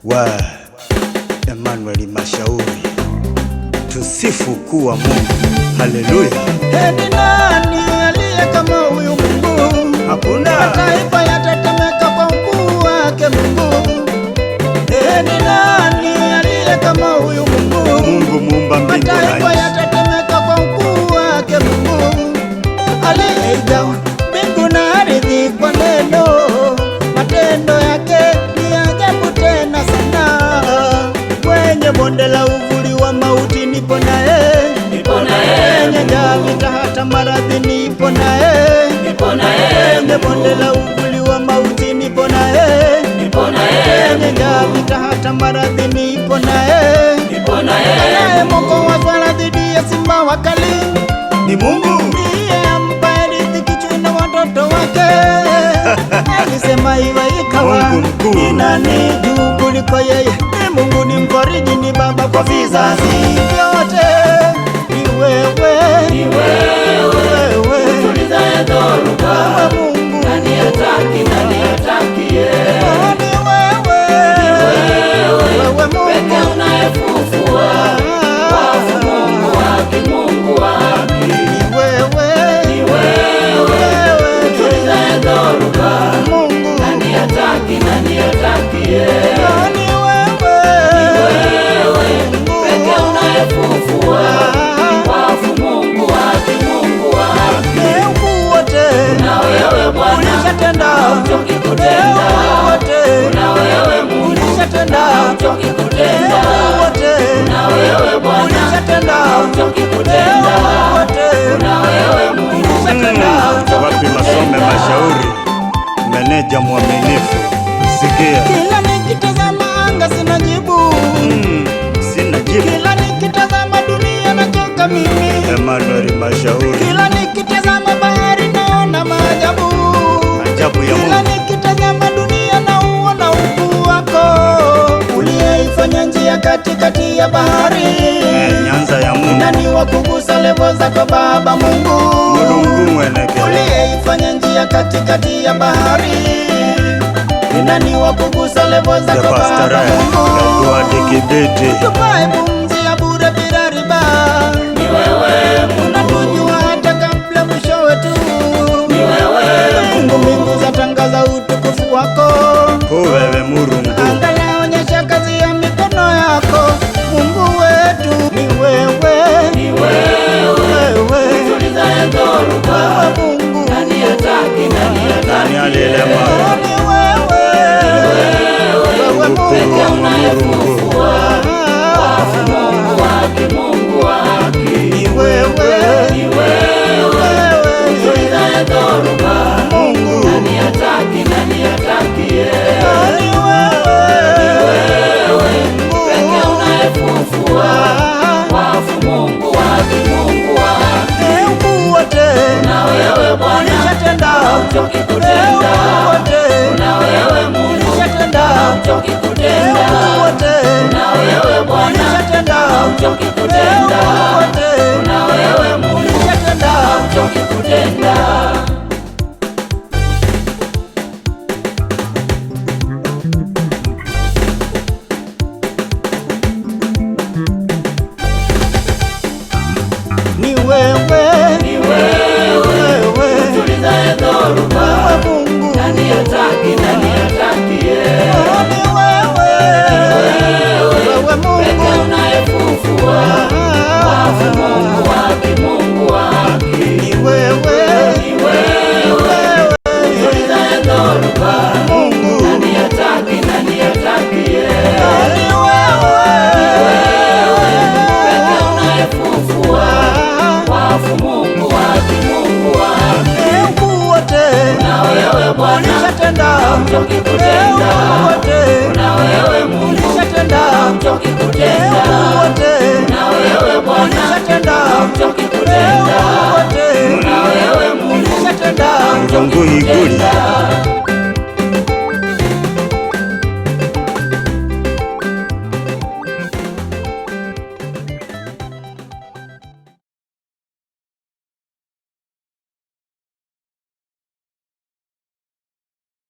wa Emmanuel Mashauri. Tusifu kuwa Mungu. Haleluya. Ni nani aliye kama huyu Mungu? Hakuna. Mataifa yatatemeka kwa ukuu wake Mungu. Ni nani aliye kama huyu Mungu? Mungu muumba mbingu na Mataifa nchi. yatatemeka kwa ukuu wake Mungu. Aliyegawa mbingu na ardhi kwa neno, matendo yake ni ajabu tena sana. Kwenye bonde la uvuli wa mauti nipo naye, kwenye njaa, vita, hata maradhi nipo naye, kwenye bonde la uvuli wa mauti nipo naye, kwenye njaa, vita, hata maradhi nipo naye. Anayemokoa swala dhidi ya simba wakali Ni Mungu. ndiye ambaye riziki kichwa na watoto wake. Alisema iwe ikawa. Mungu mkuu. Ni nani juu kuliko yeye? Ni Mungu, ni mfariji, ni baba kwa vizazi vyote. Ni wewe, ni wewe, Tulizaye dhoruba, wewe Mungu. nani hataki, nani hatakie? Oh, ni wewe, wewe Peke Mungu. unayefufua wafu, Mungu haki, Mungu wa haki. Ni wewe, Ni wewe, wewe tulizaye dhoruba, Mungu. nani hataki, nani hatakie? Oh, ni wewe, Peke unayefufua wafu, Mungu haki, Mungu wa haki. Mungu wote. Na wewe Bwana Ulishatenda, hauchoki kutenda. wote. Na wewe Mungu Ulishatenda, hauchoki kutenda. wote. Na wewe Bwana Ulishatenda, hauchoki kutenda. wote. Na wewe Mungu Wapi Masome Mashauri, meneja mwaminifu. Sikia. Kila nikitazama anga sina jibu, Sina jibu. kila nikitazama dunia nachoka mimi, Emmanuel Mashauri. kila nikitazama bahari naona maajabu, Ajabu ya kila Mungu. nikitazama dunia nauona ukuu wako, uliyeifanya njia katikati ya bahari. Nyanza ya Mungu. Nani wa kugusa levo zako Baba Mungu? Mulungu mweneke. Uliyeifanya njia katikati ya bahari. Nani wa kugusa levo The zako Baba Pastoral. Mungu? Edward Kibete. Tupae pumzi ya bure bila riba. ni wewe Mungu, Unatujua hata kabla mwisho wetu. ni wewe Mungu, mbingu zatangaza utukufu wako. Wewe Murungu. Anga laonyesha kazi ya mikono yako. Mungu wetu ni wewe, ni wewe wewe, tulizaye dhoruba, wewe Mungu. nani hataki, nani Nani hataki? alilema? Ni wewe, wewe Mkuu Mungu. wa Murungu. Wafu, Mungu haki, Mungu wa haki. Ni wewe, Ni wewe wewe tulizaye dhoruba, Mungu. nani hataki, nani hatakie? Ni wewe, Peke unayefufua wafu, Mungu haki, Mungu wa haki. Mungu wote. Na wewe Bwana Ulishatenda, hauchoki kutenda. wote. Na wewe Mungu Ulishatenda, hauchoki kutenda. wote. Na wewe Bwana Ulishatenda, hauchoki kutenda. wote. Na wewe Mungu Ulishatenda, hauchoki kutenda. ni wewe, Ni wewe wewe, tulizaye dhoruba, wewe Mungu. nani hataki, nani hatakie? Ni wewe, wewe Peke Mungu. unayefufua wafu, Mungu haki, Mungu wa haki. Ni wewe, Ni wewe tulizaye dhoruba, Mungu. nani hataki, nani hatakie? Ni wewe, Peke unayefufua wafu, Mungu haki, Mungu wa haki. Mungu wote. Na wewe Bwana Ulishatenda, hauchoki kutenda. wote. Na wewe Mungu Ulishatenda, hauchoki kutenda. wote. Na wewe Bwana Ulishatenda, hauchoki kutenda. wote. Na wewe Mungu Ulishatenda, Murungu Iguli. kutenda.